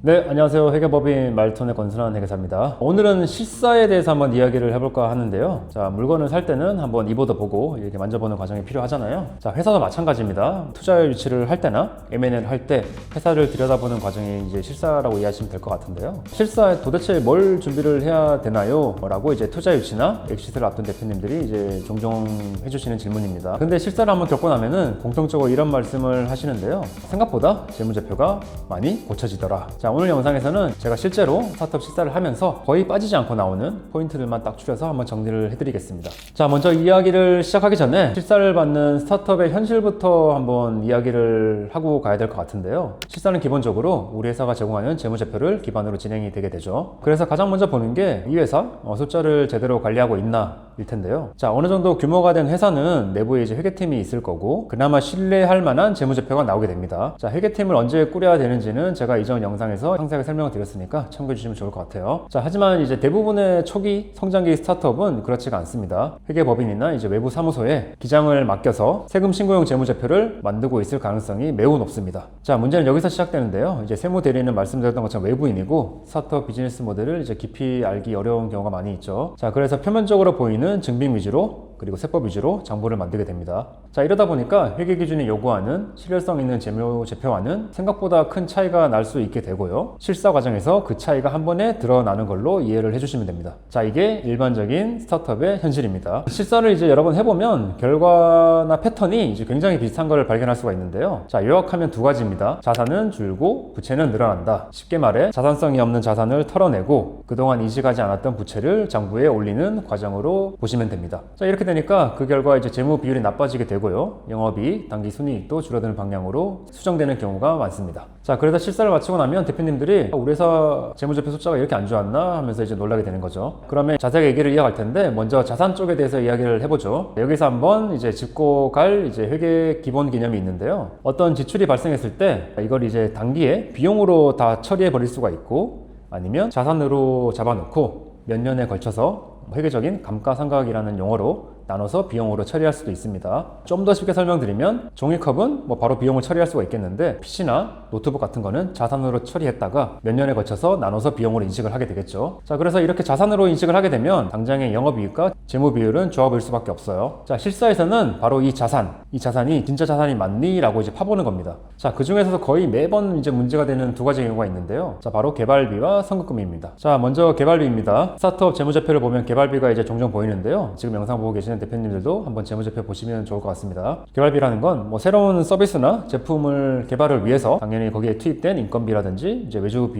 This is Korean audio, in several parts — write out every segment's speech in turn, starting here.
네, 안녕하세요. 회계법인 말톤의 건순한 회계사입니다. 오늘은 실사에 대해서 한번 이야기를 해볼까 하는데요. 자, 물건을 살 때는 한번 입어도 보고 이렇게 만져보는 과정이 필요하잖아요. 자, 회사도 마찬가지입니다. 투자 유치를 할 때나 M&A를 할 때 회사를 들여다보는 과정이 이제 실사라고 이해하시면 될 것 같은데요. 실사에 도대체 뭘 준비를 해야 되나요? 라고 이제 투자 유치나 엑시트를 앞둔 대표님들이 이제 종종 해주시는 질문입니다. 근데 실사를 한번 겪고 나면은 공통적으로 이런 말씀을 하시는데요. 생각보다 재무제표가 많이 고쳐지더라. 자, 오늘 영상에서는 제가 실제로 스타트업 실사를 하면서 거의 빠지지 않고 나오는 포인트들만 딱 추려서 한번 정리를 해드리겠습니다. 자, 먼저 이야기를 시작하기 전에 실사를 받는 스타트업의 현실부터 한번 이야기를 하고 가야 될 것 같은데요. 실사는 기본적으로 우리 회사가 제공하는 재무제표를 기반으로 진행이 되게 되죠. 그래서 가장 먼저 보는 게 이 회사 숫자를 제대로 관리하고 있나 일 텐데요. 자, 어느 정도 규모가 된 회사는 내부에 이제 회계팀이 있을 거고 그나마 신뢰할 만한 재무제표가 나오게 됩니다. 자, 회계팀을 언제 꾸려야 되는지는 제가 이전 영상에서 상세하게 설명을 드렸으니까 참고해 주시면 좋을 것 같아요. 자, 하지만 이제 대부분의 초기 성장기 스타트업은 그렇지가 않습니다. 회계법인이나 이제 외부 사무소에 기장을 맡겨서 세금 신고용 재무제표를 만들고 있을 가능성이 매우 높습니다. 자, 문제는 여기서 시작되는데요. 이제 세무 대리는 말씀드렸던 것처럼 외부인이고 스타트업 비즈니스 모델을 이제 깊이 알기 어려운 경우가 많이 있죠. 자, 그래서 표면적으로 보이는 증빙 위주로 그리고 세법 위주로 장부를 만들게 됩니다. 자, 이러다 보니까 회계 기준이 요구하는 신뢰성 있는 재무제표와는 생각보다 큰 차이가 날 수 있게 되고요. 실사 과정에서 그 차이가 한 번에 드러나는 걸로 이해를 해주시면 됩니다. 자, 이게 일반적인 스타트업의 현실입니다. 실사를 이제 여러 번 해보면 결과나 패턴이 이제 굉장히 비슷한 걸 발견할 수가 있는데요. 자, 요약하면 두 가지입니다. 자산은 줄고 부채는 늘어난다. 쉽게 말해 자산성이 없는 자산을 털어내고 그동안 이직하지 않았던 부채를 장부에 올리는 과정으로 보시면 됩니다. 자, 이렇게 되니까 그 결과 이제 재무 비율이 나빠지게 되고요. 영업이익, 당기 순이익도 줄어드는 방향으로 수정되는 경우가 많습니다. 자, 그래서 실사를 마치고 나면 대표님들이 우리 회사 재무제표 숫자가 이렇게 안 좋았나 하면서 이제 놀라게 되는 거죠. 그러면 자세하게 얘기를 이어갈 텐데 먼저 자산 쪽에 대해서 이야기를 해보죠. 여기서 한번 이제 짚고 갈 이제 회계 기본 개념이 있는데요. 어떤 지출이 발생했을 때 이걸 이제 단기에 비용으로 다 처리해 버릴 수가 있고 아니면 자산으로 잡아놓고 몇 년에 걸쳐서 회계적인 감가상각이라는 용어로 나눠서 비용으로 처리할 수도 있습니다. 좀 더 쉽게 설명드리면 종이컵은 바로 비용을 처리할 수가 있겠는데 PC나 노트북 같은 거는 자산으로 처리했다가 몇 년에 걸쳐서 나눠서 비용으로 인식을 하게 되겠죠. 자, 그래서 이렇게 자산으로 인식을 하게 되면 당장의 영업이익과 재무 비율은 조합일 수밖에 없어요. 자, 실사에서는 바로 이 자산이 진짜 자산이 맞니? 라고 이제 파보는 겁니다. 자, 그 중에서도 거의 매번 이제 문제가 되는 두 가지 경우가 있는데요. 자, 바로 개발비와 선급금입니다. 자, 먼저 개발비입니다. 스타트업 재무제표를 보면 개발비가 이제 종종 보이는데요. 지금 영상 보고 계시는 대표님들도 한번 재무제표 보시면 좋을 것 같습니다. 개발비라는 건 새로운 서비스나 제품을 개발을 위해서 당연히 거기에 투입된 인건비라든지 이제 외주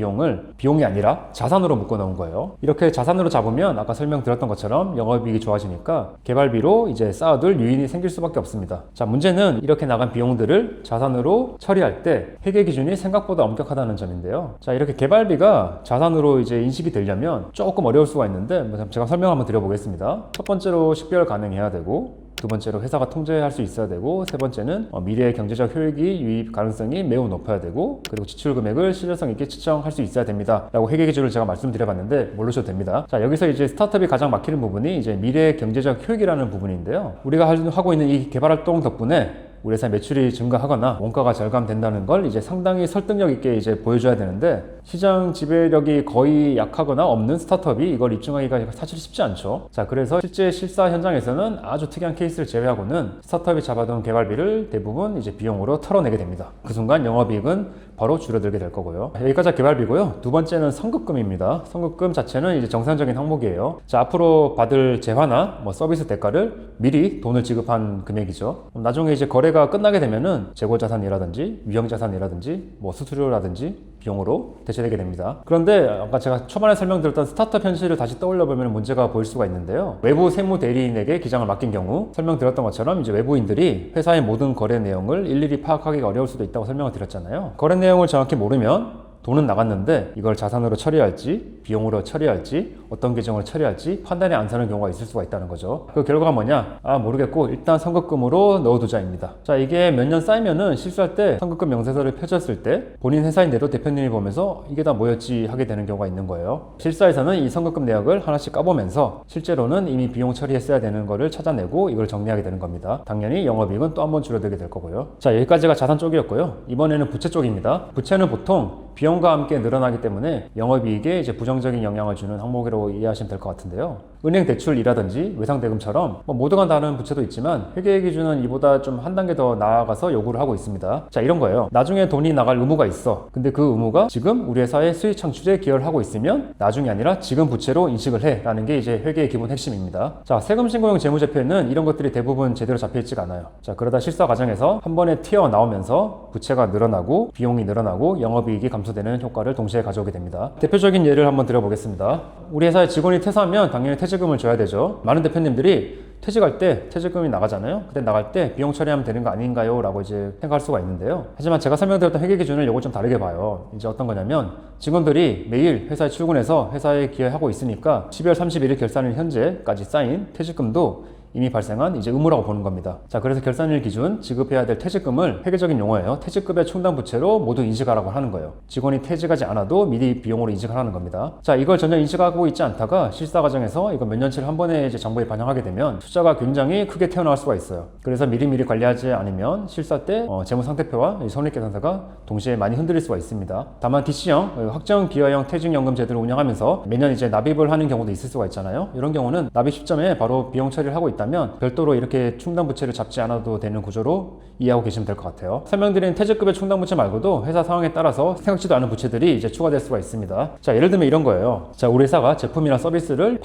비용이 아니라 자산으로 묶어 놓은 거예요. 이렇게 자산으로 잡으면 아까 설명드렸던 것처럼 영업이익이 좋아지니까 개발비로 이제 쌓아둘 유인이 생길 수밖에 없습니다. 자, 문제는 이렇게 나간 비용들을 자산으로 처리할 때 회계 기준이 생각보다 엄격하다는 점인데요. 자, 이렇게 개발비가 자산으로 이제 인식이 되려면 조금 어려울 수가 있는데 제가 설명 한번 드려보겠습니다. 첫 번째로 식별 가능해야 되고 두 번째로 회사가 통제할 수 있어야 되고 세 번째는 미래의 경제적 효익이 유입 가능성이 매우 높아야 되고 그리고 지출 금액을 신뢰성 있게 측정할 수 있어야 됩니다 라고 회계 기준을 제가 말씀드려봤는데 모르셔도 됩니다. 자, 여기서 이제 스타트업이 가장 막히는 부분이 이제 미래의 경제적 효익이라는 부분인데요. 우리가 하고 있는 이 개발 활동 덕분에 우리 회사 매출이 증가하거나 원가가 절감된다는 걸 이제 상당히 설득력 있게 이제 보여줘야 되는데 시장 지배력이 거의 약하거나 없는 스타트업이 이걸 입증하기가 사실 쉽지 않죠. 자, 그래서 실제 실사 현장에서는 아주 특이한 케이스를 제외하고는 스타트업이 잡아둔 개발비를 대부분 이제 비용으로 털어내게 됩니다. 그 순간 영업이익은 바로 줄어들게 될 거고요. 여기까지 개발비고요. 두 번째는 선급금입니다. 선급금 자체는 이제 정상적인 항목이에요. 자, 앞으로 받을 재화나 서비스 대가를 미리 돈을 지급한 금액이죠. 나중에 이제 거래가 끝나게 되면은 재고자산이라든지 유형자산이라든지 수수료라든지 비용으로 대체되게 됩니다. 그런데 아까 제가 초반에 설명드렸던 스타트업 현실을 다시 떠올려 보면 문제가 보일 수가 있는데요. 외부 세무 대리인에게 기장을 맡긴 경우 설명드렸던 것처럼 이제 외부인들이 회사의 모든 거래 내용을 일일이 파악하기가 어려울 수도 있다고 설명을 드렸잖아요. 거래 내용을 정확히 모르면 돈은 나갔는데 이걸 자산으로 처리할지 비용으로 처리할지 어떤 계정을 처리할지 판단이 안 서는 경우가 있을 수가 있다는 거죠. 그 결과가 뭐냐? 모르겠고 일단 선급금으로 넣어두자입니다. 자, 이게 몇 년 쌓이면은 실수할 때 선급금 명세서를 펴줬을 때 본인 회사인데도 대표님이 보면서 이게 다 뭐였지 하게 되는 경우가 있는 거예요. 실사에서는 이 선급금 내역을 하나씩 까보면서 실제로는 이미 비용 처리했어야 되는 거를 찾아내고 이걸 정리하게 되는 겁니다. 당연히 영업이익은 또 한 번 줄어들게 될 거고요. 자, 여기까지가 자산 쪽이었고요. 이번에는 부채 쪽입니다. 부채는 보통 비용과 함께 늘어나기 때문에 영업이익에 이제 부정적인 영향을 주는 항목으로 이해하시면 될 것 같은데요. 은행 대출이라든지 외상대금처럼 모두가 다른 부채도 있지만 회계 기준은 이보다 좀 한 단계 더 나아가서 요구를 하고 있습니다. 자, 이런 거예요. 나중에 돈이 나갈 의무가 있어. 근데 그 의무가 지금 우리 회사의 수익 창출에 기여를 하고 있으면 나중이 아니라 지금 부채로 인식을 해 라는 게 이제 회계의 기본 핵심입니다. 자, 세금 신고용 재무제표에는 이런 것들이 대부분 제대로 잡혀 있지가 않아요. 자, 그러다 실사 과정에서 한 번에 튀어나오면서 부채가 늘어나고 비용이 늘어나고 영업이익이 감소되는 효과를 동시에 가져오게 됩니다. 대표적인 예를 한번 드려보겠습니다. 우리 회사에 직원이 퇴사하면 당연히 퇴직금을 줘야 되죠. 많은 대표님들이 퇴직할 때 퇴직금이 나가잖아요. 그때 나갈 때 비용 처리하면 되는 거 아닌가요? 라고 이제 생각할 수가 있는데요. 하지만 제가 설명드렸던 회계 기준을 요걸 좀 다르게 봐요. 이제 어떤 거냐면 직원들이 매일 회사에 출근해서 회사에 기여하고 있으니까 12월 31일 결산일 현재까지 쌓인 퇴직금도 이미 발생한 이제 의무라고 보는 겁니다. 자, 그래서 결산일 기준 지급해야 될 퇴직금을 회계적인 용어예요. 퇴직급의 충당 부채로 모두 인식하라고 하는 거예요. 직원이 퇴직하지 않아도 미리 비용으로 인식을 하는 겁니다. 자, 이걸 전혀 인식하고 있지 않다가 실사 과정에서 이거 몇 년치를 한 번에 이제 정부에 반영하게 되면 투자가 굉장히 크게 튀어나올 수가 있어요. 그래서 미리미리 관리하지 않으면 실사 때 재무상태표와 손익계산서가 동시에 많이 흔들릴 수가 있습니다. 다만 DC형, 확정 기여형 퇴직연금 제도를 운영하면서 매년 이제 납입을 하는 경우도 있을 수가 있잖아요. 이런 경우는 납입 시점에 바로 비용 처리를 하고 있다 면 별도로 이렇게 충당 부채를 잡지 않아도 되는 구조로 이해하고 계시면 될 것 같아요. 설명드린 퇴직급의 충당 부채 말고도 회사 상황에 따라서 생각지도 않은 부채들이 이제 추가될 수가 있습니다. 자, 예를 들면 이런 거예요. 자, 우리 회사가 제품이나 서비스를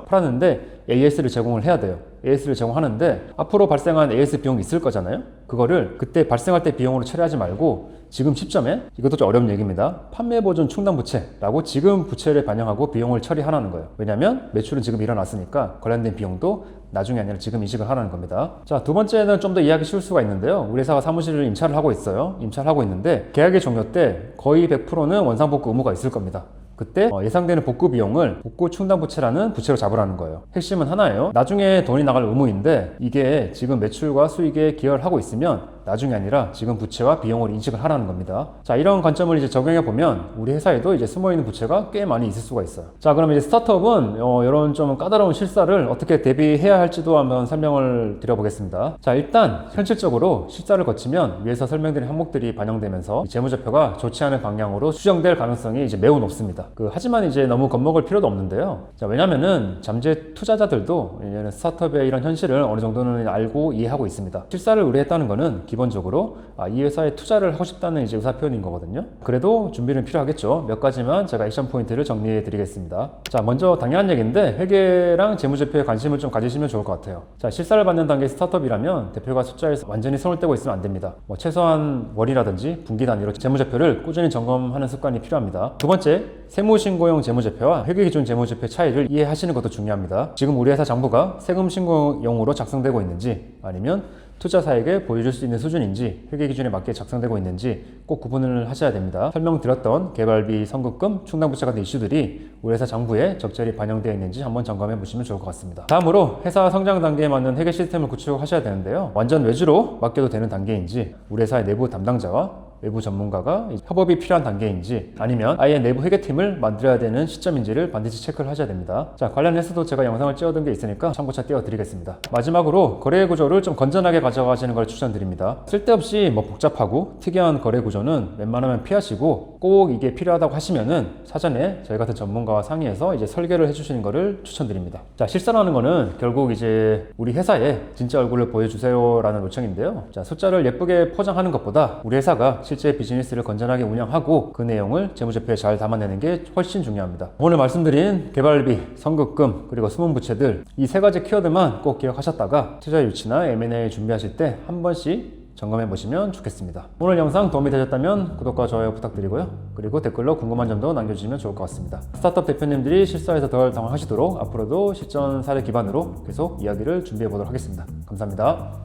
팔았는데 AS를 제공을 해야 돼요. AS를 제공하는데 앞으로 발생한 AS 비용이 있을 거잖아요. 그거를 그때 발생할 때 비용으로 처리하지 말고 지금 시점에, 이것도 좀 어려운 얘기입니다, 판매보존 충당부채라고 지금 부채를 반영하고 비용을 처리하라는 거예요. 왜냐하면 매출은 지금 일어났으니까 관련된 비용도 나중에 아니라 지금 인식을 하라는 겁니다. 자, 두 번째는 좀 더 이해하기 쉬울 수가 있는데요. 우리 회사가 사무실을 임차를 하고 있어요. 임차를 하고 있는데 계약의 종료 때 거의 100%는 원상복구 의무가 있을 겁니다. 그때 예상되는 복구 비용을 복구 충당부채라는 부채로 잡으라는 거예요. 핵심은 하나예요. 나중에 돈이 나갈 의무인데 이게 지금 매출과 수익에 기여를 하고 있으면 나중이 아니라 지금 부채와 비용을 인식을 하라는 겁니다. 자, 이런 관점을 이제 적용해 보면 우리 회사에도 이제 숨어있는 부채가 꽤 많이 있을 수가 있어요. 자, 그럼 이제 스타트업은 이런 좀 까다로운 실사를 어떻게 대비해야 할지도 한번 설명을 드려보겠습니다. 자, 일단 현실적으로 실사를 거치면 위에서 설명드린 항목들이 반영되면서 재무제표가 좋지 않은 방향으로 수정될 가능성이 이제 매우 높습니다. 하지만 이제 너무 겁먹을 필요도 없는데요. 자, 왜냐면은 잠재 투자자들도 스타트업의 이런 현실을 어느 정도는 알고 이해하고 있습니다. 실사를 의뢰했다는 거는 기본적으로 이 회사에 투자를 하고 싶다는 이제 의사 표현인 거거든요. 그래도 준비는 필요하겠죠. 몇 가지만 제가 액션 포인트를 정리해 드리겠습니다. 자, 먼저 당연한 얘기인데 회계랑 재무제표에 관심을 좀 가지시면 좋을 것 같아요. 자, 실사를 받는 단계 스타트업이라면 대표가 숫자에 완전히 손을 떼고 있으면 안 됩니다. 최소한 월이라든지 분기 단위로 재무제표를 꾸준히 점검하는 습관이 필요합니다. 두 번째, 세무신고용 재무제표와 회계기준 재무제표 차이를 이해하시는 것도 중요합니다. 지금 우리 회사 장부가 세금신고용으로 작성되고 있는지 아니면 투자사에게 보여줄 수 있는 수준인지 회계기준에 맞게 작성되고 있는지 꼭 구분을 하셔야 됩니다. 설명드렸던 개발비, 선급금, 충당부채 같은 이슈들이 우리 회사 장부에 적절히 반영되어 있는지 한번 점검해 보시면 좋을 것 같습니다. 다음으로 회사 성장 단계에 맞는 회계 시스템을 구축하셔야 되는데요. 완전 외주로 맡겨도 되는 단계인지 우리 회사의 내부 담당자와 외부 전문가가 협업이 필요한 단계인지 아니면 아예 내부 회계팀을 만들어야 되는 시점인지를 반드시 체크를 하셔야 됩니다. 자, 관련해서도 제가 영상을 찍어둔 게 있으니까 참고차 띄워드리겠습니다. 마지막으로 거래 구조를 좀 건전하게 가져가시는 걸 추천드립니다. 쓸데없이 복잡하고 특이한 거래 구조는 웬만하면 피하시고 꼭 이게 필요하다고 하시면은 사전에 저희 같은 전문가와 상의해서 이제 설계를 해주시는 거를 추천드립니다. 자, 실사라는 거는 결국 이제 우리 회사의 진짜 얼굴을 보여주세요 라는 요청인데요. 자, 숫자를 예쁘게 포장하는 것보다 우리 회사가 실제 비즈니스를 건전하게 운영하고 그 내용을 재무제표에 잘 담아내는 게 훨씬 중요합니다. 오늘 말씀드린 개발비, 선급금, 그리고 숨은부채들 이 세 가지 키워드만 꼭 기억하셨다가 투자 유치나 M&A 준비하실 때 한 번씩 점검해 보시면 좋겠습니다. 오늘 영상 도움이 되셨다면 구독과 좋아요 부탁드리고요. 그리고 댓글로 궁금한 점도 남겨주시면 좋을 것 같습니다. 스타트업 대표님들이 실사에서 덜 당황하시도록 앞으로도 실전 사례 기반으로 계속 이야기를 준비해 보도록 하겠습니다. 감사합니다.